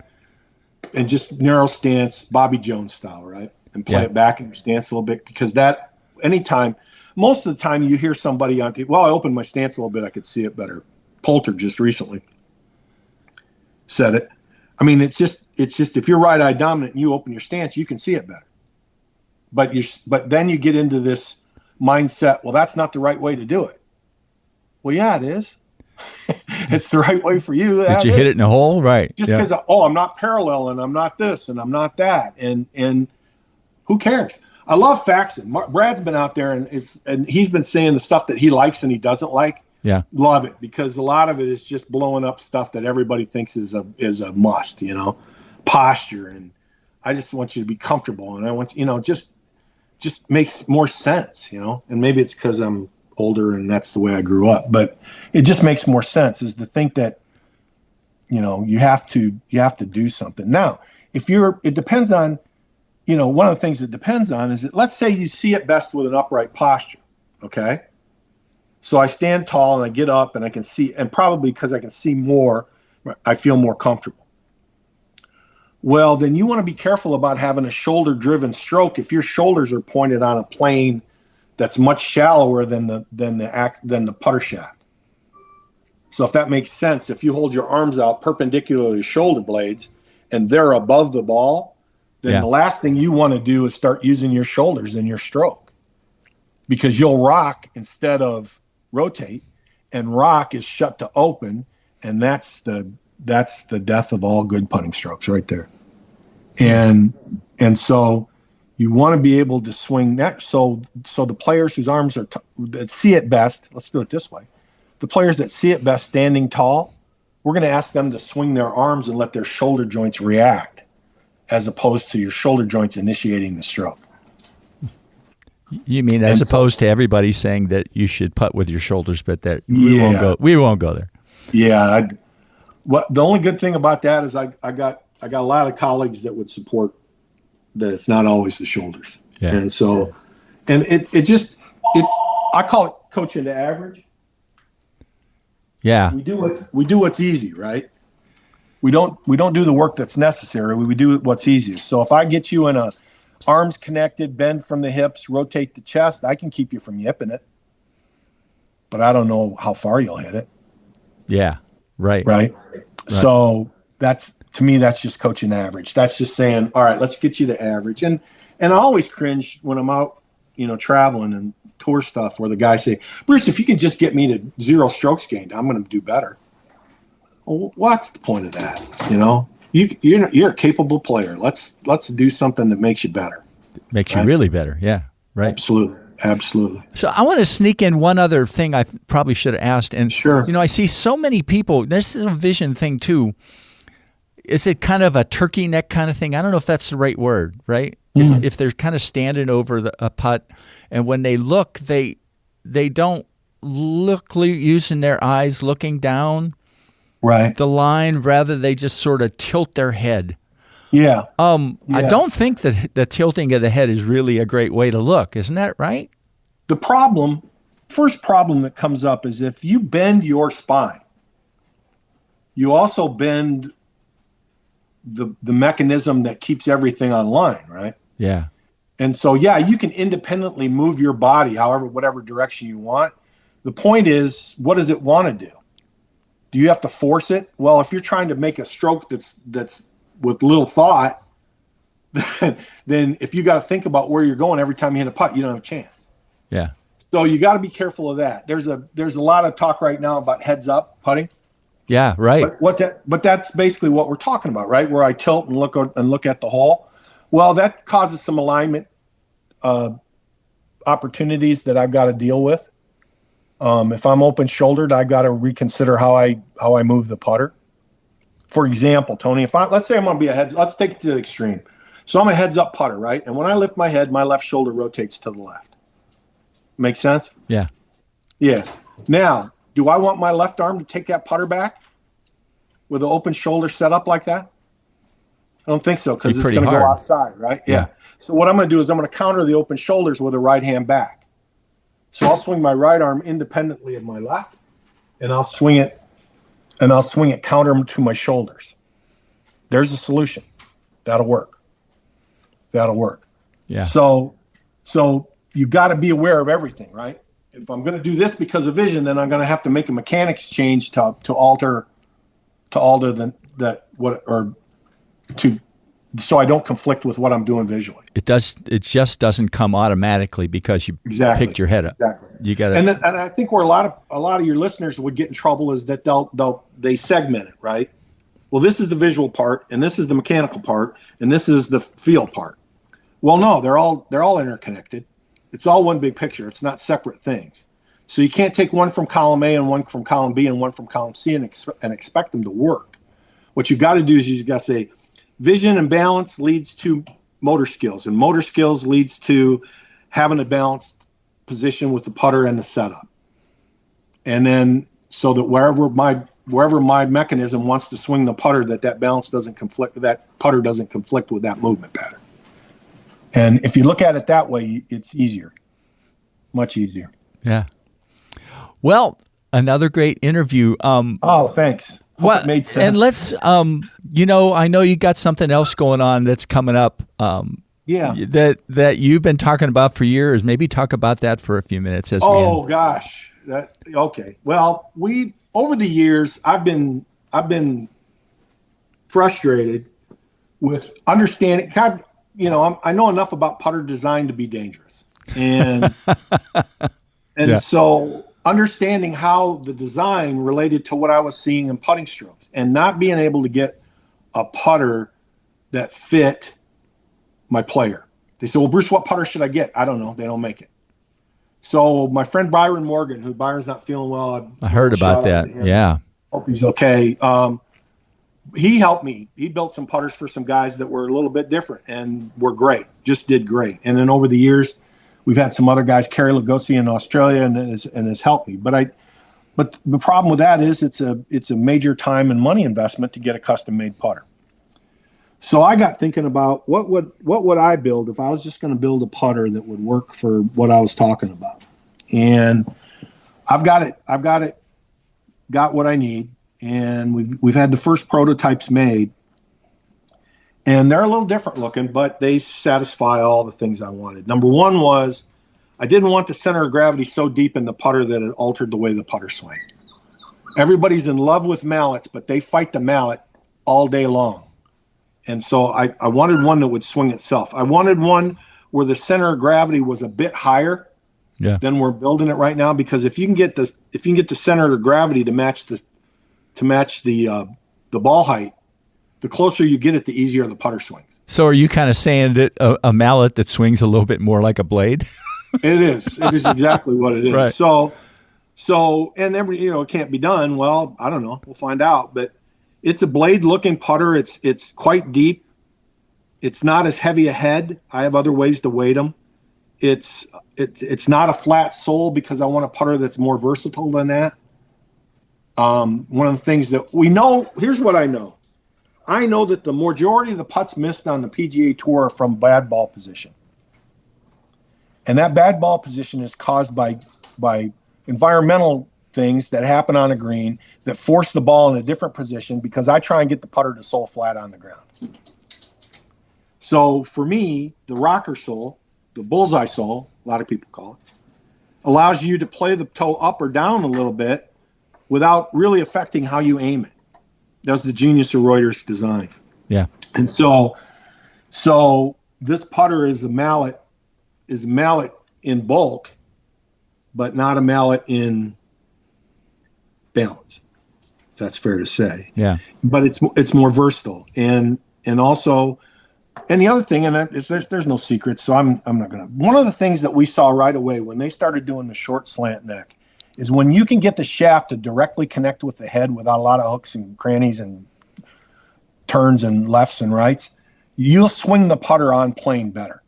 just narrow stance, Bobby Jones style, right? And play it back in your stance a little bit, because most of the time you hear somebody I opened my stance a little bit, I could see it better. Poulter just recently said it. I mean, it's just if you're right eye dominant and you open your stance, you can see it better. But then you get into this mindset, well, that's not the right way to do it. Well, yeah, it is. It's the right way for you. Did you hit it in a hole? Right. Just because, I'm not parallel and I'm not this and I'm not that. And who cares? I love Faxon. Brad's been out there and he's been saying the stuff that he likes and he doesn't like. Yeah. Love it, because a lot of it is just blowing up stuff that everybody thinks is a must, posture. And I just want you to be comfortable. And I want, just makes more sense, and maybe it's because I'm older and that's the way I grew up, but it just makes more sense, is to think that, you have to do something. Now, it depends on, one of the things it depends on is that, let's say you see it best with an upright posture. Okay. So I stand tall and I get up and I can see, and probably because I can see more, I feel more comfortable. Well, then you want to be careful about having a shoulder-driven stroke if your shoulders are pointed on a plane that's much shallower than the putter shaft. So if that makes sense, if you hold your arms out perpendicular to shoulder blades and they're above the ball, then the last thing you want to do is start using your shoulders in your stroke, because you'll rock instead of rotate, and rock is shut to open, and that's the death of all good putting strokes right there. And so you want to be able to swing that. So the players whose arms are that see it best, let's do it this way. The players that see it best standing tall, we're going to ask them to swing their arms and let their shoulder joints react, as opposed to your shoulder joints initiating the stroke. You mean as opposed to everybody saying that you should putt with your shoulders, but that we won't go there. Yeah. The only good thing about that is I got a lot of colleagues that would support that it's not always the shoulders. Yeah. And so, and I call it coaching to average. Yeah. We do what's easy, right? We don't do the work that's necessary. We do what's easiest. So if I get you in a arms connected, bend from the hips, rotate the chest, I can keep you from yipping it. But I don't know how far you'll hit it. Yeah. Right. So to me, that's just coaching average. That's just saying, all right, let's get you to average. And I always cringe when I'm out, traveling and tour stuff, where the guys say, Bruce, if you can just get me to 0 strokes gained, I'm going to do better. Well, what's the point of that? You're a capable player. Let's do something that makes you better. Makes you really better. Yeah. Right. Absolutely. So I want to sneak in one other thing I probably should have asked. And sure. I see so many people, this is a vision thing too. Is it kind of a turkey neck kind of thing? I don't know if that's the right word, right? Mm. If they're kind of standing over a putt, and when they look, they don't look using their eyes looking down the line. Rather, they just sort of tilt their head. Yeah. I don't think that the tilting of the head is really a great way to look. Isn't that right? The first problem that comes up is if you bend your spine, you also bend the mechanism that keeps everything on line, right? Yeah. And so, you can independently move your body whatever direction you want. The point is, what does it want to do? Do you have to force it? Well, if you're trying to make a stroke that's with little thought, then if you got to think about where you're going every time you hit a putt, you don't have a chance. Yeah. So you got to be careful of that. There's a lot of talk right now about heads up putting. Yeah, right. But that's basically what we're talking about, right? Where I tilt and look at the hole. Well, that causes some alignment opportunities that I've got to deal with. If I'm open shouldered, I've got to reconsider how I move the putter. For example, Tony, let's say I'm going to be let's take it to the extreme. So I'm a heads up putter, right? And when I lift my head, my left shoulder rotates to the left. Make sense? Yeah. Yeah. Now, do I want my left arm to take that putter back with an open shoulder set up like that? I don't think so, because it's going to go outside, right? Yeah. So what I'm going to do is I'm going to counter the open shoulders with a right hand back. So I'll swing my right arm independently of my left, and I'll swing it counter to my shoulders. There's a solution. That'll work. Yeah. So you got to be aware of everything, right? If I'm going to do this because of vision, then I'm going to have to make a mechanics change to alter so I don't conflict with what I'm doing visually. It just doesn't come automatically because you picked your head up. Exactly. You got to. And I think where a lot of your listeners would get in trouble is that they segment it, right? Well, this is the visual part, and this is the mechanical part, and this is the feel part. Well, no, they're all interconnected. It's all one big picture. It's not separate things. So you can't take one from column A and one from column B and one from column C and expect them to work. What you got to do is you got to say, vision and balance leads to motor skills, and motor skills leads to having a balanced position with the putter and the setup. And then so that wherever my mechanism wants to swing the putter, that balance doesn't conflict, that putter doesn't conflict with that movement pattern. And if you look at it that way, it's easier, much easier. Yeah. Well, another great interview. Thanks. Well, it made sense. And let's, I know you got something else going on that's coming up. That you've been talking about for years. Maybe talk about that for a few minutes. Gosh. Okay. Well, over the years, I've been frustrated with understanding. I know enough about putter design to be dangerous, and so understanding how the design related to what I was seeing in putting strokes, and not being able to get a putter that fit my player. They said, well, Bruce, what putter should I get? I don't know. They don't make it. So my friend Byron Morgan, who Byron's not feeling well. I heard about that. Yeah. Hope he's okay. He helped me. He built some putters for some guys that were a little bit different and were great, just did great. And then over the years, we've had some other guys, Kerry Lugosi in Australia, and has helped me. But the problem with that is it's a major time and money investment to get a custom made putter. So I got thinking about what would I build if I was just going to build a putter that would work for what I was talking about. And I've got what I need. And we've had the first prototypes made, and they're a little different looking, but they satisfy all the things I wanted. Number one was I didn't want the center of gravity so deep in the putter that it altered the way the putter swung. Everybody's in love with mallets, but they fight the mallet all day long. And so I wanted one that would swing itself. I wanted one where the center of gravity was a bit higher than we're building it right now, because if you can get the center of gravity to match the ball height, the closer you get it, the easier the putter swings. So are you kind of saying that a mallet that swings a little bit more like a blade? It is exactly what it is. Right. So, and it can't be done. Well, I don't know. We'll find out. But it's a blade looking putter. It's quite deep. It's not as heavy a head. I have other ways to weight them. It's not a flat sole because I want a putter that's more versatile than that. One of the things that we know, here's what I know. I know that the majority of the putts missed on the PGA Tour are from bad ball position. And that bad ball position is caused by environmental things that happen on a green that force the ball in a different position, because I try and get the putter to sole flat on the ground. So for me, the rocker sole, the bullseye sole, a lot of people call it, allows you to play the toe up or down a little bit without really affecting how you aim it. That's the genius of Reuter's design. Yeah. And so this putter is a mallet in bulk, but not a mallet in balance. If that's fair to say. Yeah. But it's more versatile, and also, and the other thing, and there's no secret, so I'm not gonna. One of the things that we saw right away when they started doing the short slant neck is when you can get the shaft to directly connect with the head without a lot of hooks and crannies and turns and lefts and rights, you'll swing the putter on plane better.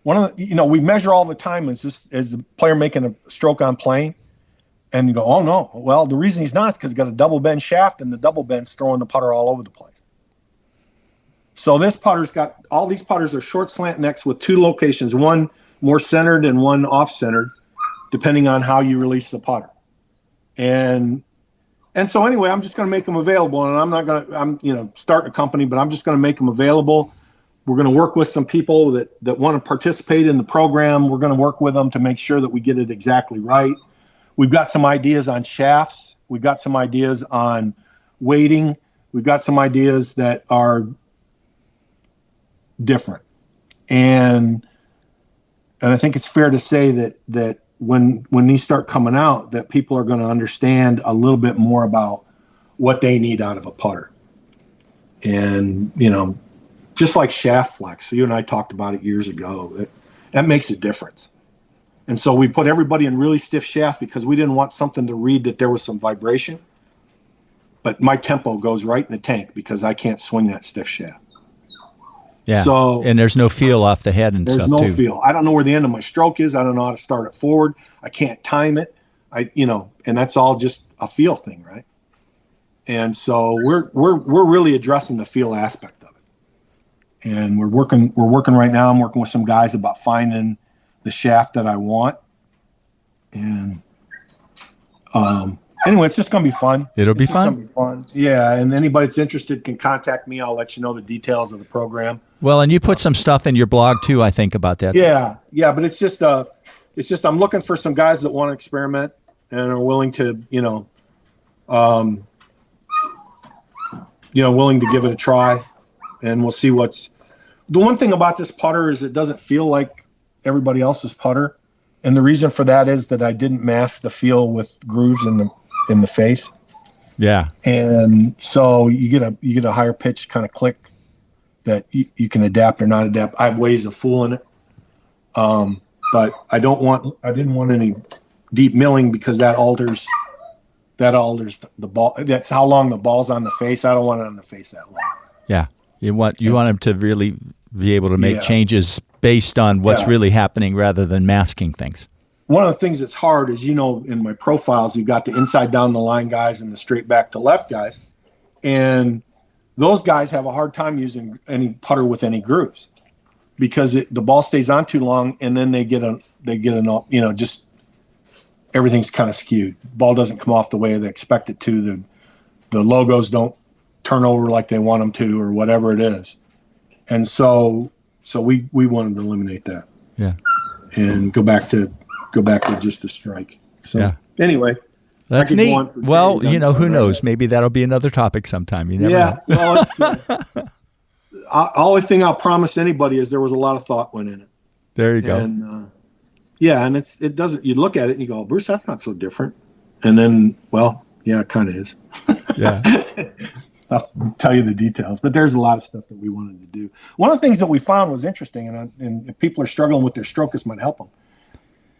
One of the, we measure all the time is the player making a stroke on plane, and you go, oh no. Well, the reason he's not is because he's got a double bend shaft, and the double bend's throwing the putter all over the place. So this putter's got, all these putters are short slant necks with two locations, one more centered and one off centered, depending on how you release the putter. And so anyway, I'm just going to make them available, and I'm starting a company, but I'm just going to make them available. We're going to work with some people that want to participate in the program. We're going to work with them to make sure that we get it exactly right. We've got some ideas on shafts. We've got some ideas on weighting. We've got some ideas that are different. And I think it's fair to say that when these start coming out, that people are going to understand a little bit more about what they need out of a putter. And, just like shaft flex, you and I talked about it years ago, that makes a difference. And so we put everybody in really stiff shafts because we didn't want something to read that there was some vibration. But my tempo goes right in the tank because I can't swing that stiff shaft. Yeah. So, and there's no feel off the head and stuff too. There's no feel. I don't know where the end of my stroke is. I don't know how to start it forward. I can't time it. And that's all just a feel thing, right? And so we're really addressing the feel aspect of it. And we're working right now. I'm working with some guys about finding the shaft that I want. And anyway, it's just going to be fun. It'll be fun. It's going to be fun. Yeah, and anybody that's interested can contact me. I'll let you know the details of the program. Well, and you put some stuff in your blog too, I think, about that. Yeah, but it's just I'm looking for some guys that want to experiment and are willing to, willing to give it a try, and we'll see what's. The one thing about this putter is it doesn't feel like everybody else's putter, and the reason for that is that I didn't mask the feel with grooves in the face. Yeah, and so you get a higher pitch kind of click that you can adapt or not adapt. I have ways of fooling it, but I didn't want any deep milling because that alters the ball. That's how long the ball's on the face. I don't want it on the face that long. Yeah, you want them to really be able to make changes based on what's really happening rather than masking things. One of the things that's hard is, in my profiles, you've got the inside down the line guys and the straight back to left guys, and those guys have a hard time using any putter with any grooves because the ball stays on too long, and then they get just everything's kind of skewed. Ball doesn't come off the way they expect it to. The logos don't turn over like they want them to, or whatever it is. And so we wanted to eliminate that. Yeah. And go back to just a strike. So anyway, that's neat. Well, who knows? Maybe that'll be another topic sometime. You never know. Well, only thing I'll promise anybody is there was a lot of thought went in it. There you go. And and it doesn't. You look at it and you go, Bruce, that's not so different. And then, well, yeah, it kind of is. Yeah. I'll tell you the details, but there's a lot of stuff that we wanted to do. One of the things that we found was interesting, and if people are struggling with their stroke, this might help them,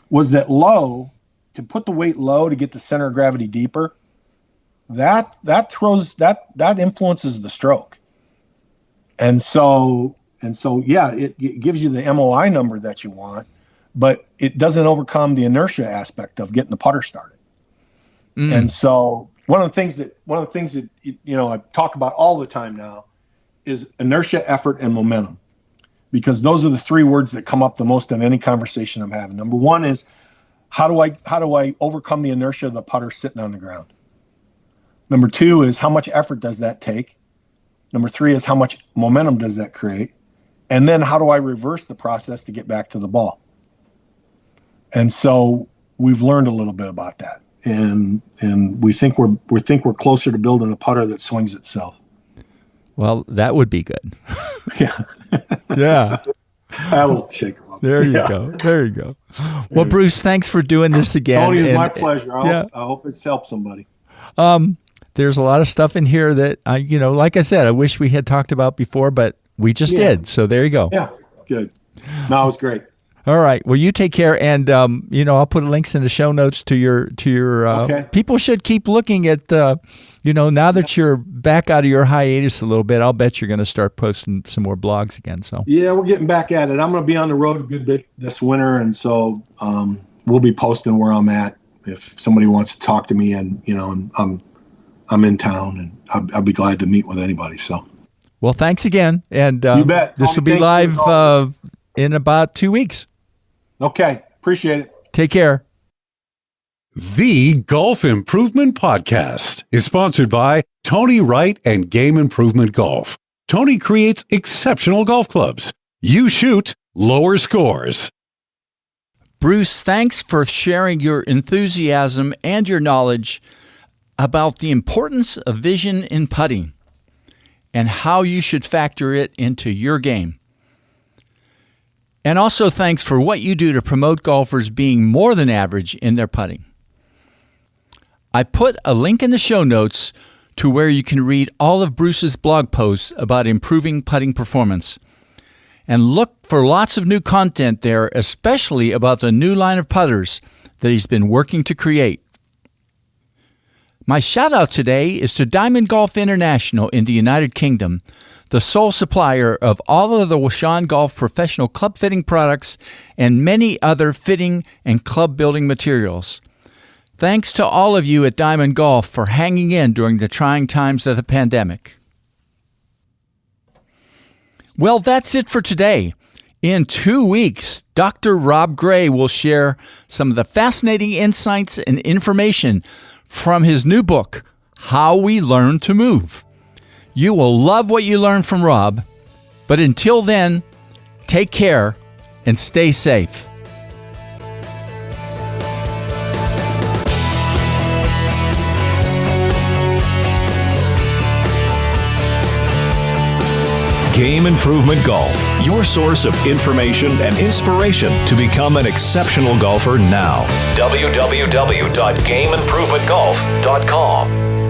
was that to put the weight low to get the center of gravity deeper, that influences the stroke. And so it gives you the MOI number that you want, but it doesn't overcome the inertia aspect of getting the putter started. And so one of the things that I talk about all the time now is inertia, effort, and momentum, because those are the three words that come up the most in any conversation I'm having. Number one is how do I overcome the inertia of the putter sitting on the ground? Number two is how much effort does that take? Number three is how much momentum does that create? And then how do I reverse the process to get back to the ball? And so we've learned a little bit about that. And we think we're closer to building a putter that swings itself. Well, that would be good. Yeah. Yeah. I will shake them up. There you go. There you go. Well, Bruce, thanks for doing this again. Tony, it's my pleasure. I hope it's helped somebody. There's a lot of stuff in here that like I said, I wish we had talked about before, but we just did. So there you go. Yeah. Good. No, it was great. All right. Well, you take care, and I'll put links in the show notes to your. Okay. People should keep looking at now that you're back out of your hiatus a little bit. I'll bet you're going to start posting some more blogs again. So yeah, we're getting back at it. I'm going to be on the road a good bit this winter, and so we'll be posting where I'm at if somebody wants to talk to me, and I'm in town, and I'll be glad to meet with anybody. So well, thanks again, and you bet. This will be live in about 2 weeks. Okay. Appreciate it. Take care. The Golf Improvement Podcast is sponsored by Tony Wright and Game Improvement Golf. Tony creates exceptional golf clubs. You shoot lower scores. Bruce, thanks for sharing your enthusiasm and your knowledge about the importance of vision in putting and how you should factor it into your game. And also thanks for what you do to promote golfers being more than average in their putting. I put a link in the show notes to where you can read all of Bruce's blog posts about improving putting performance. And look for lots of new content there, especially about the new line of putters that he's been working to create. My shout out today is to Diamond Golf International in the United Kingdom, the sole supplier of all of the Washan Golf professional club fitting products and many other fitting and club building materials. Thanks to all of you at Diamond Golf for hanging in during the trying times of the pandemic. Well, that's it for today. In 2 weeks, Dr. Rob Gray will share some of the fascinating insights and information from his new book, How We Learn to Move. You will love what you learn from Rob, but until then, take care and stay safe. Game Improvement Golf, your source of information and inspiration to become an exceptional golfer now. www.gameimprovementgolf.com.